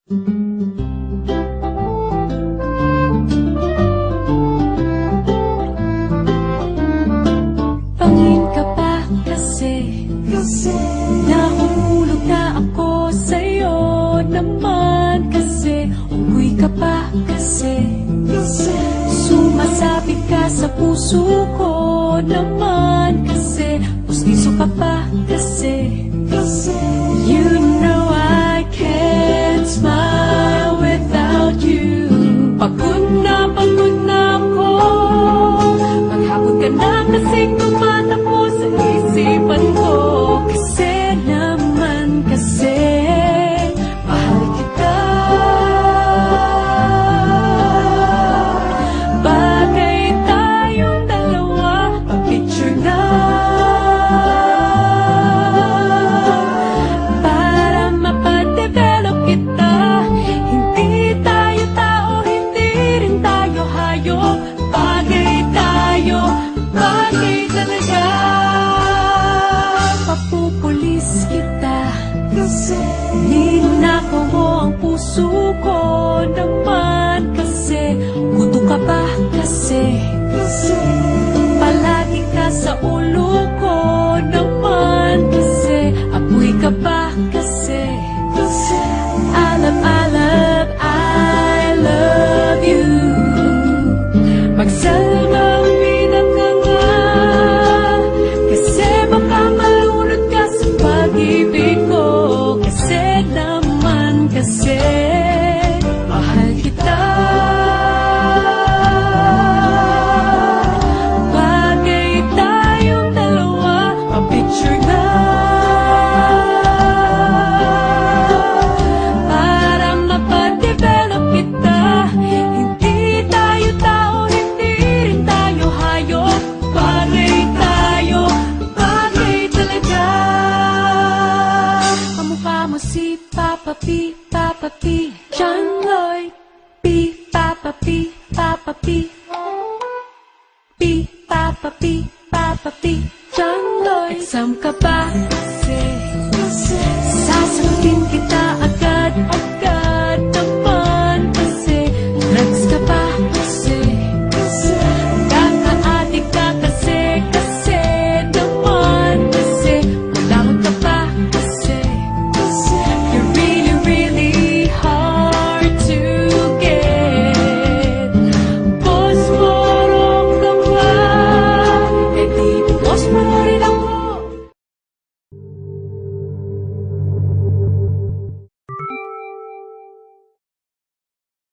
Pangin ka pa kasi nahuhulog na ako sa'yo naman kasi unggoy ka pa kasi sumasabit ka sa puso ko naman kasi pustiso ka pa kasi you know I can't smile without you. Pagod na ako, maghapon ka na kasing tumatakbo sa isipan ko. Kasi naman kasi mahal kita. Bagay tayong dalawa, pa-picture na para mapadevelop kita. Hindi tayo tao, hindi rin tayo hayop. Bagay tayo, bagay talaga. Papupulis kita, ninako mo ang puso ko naman kasi gusto ka pa kasi palagi ka sa ulo ko naman kasi apoy ka pa kasi I love you. Magsalbang bida ka nga kasi baka malunod ka sa pag-ibig ko. Kasi naman kasi mahal kita. Bagay tayong dalawa, pa-picture na para mapadevelop kita. Hindi tayo tao, hindi rin tayo hayop. Bagay tayo, bagay talaga. Kamukha mo si Papa P, Papa P, John Lloyd P, Papa P, Papa P, P, Papa P, Papa P, John Lloyd. Exam ka ba? Sasagutin kita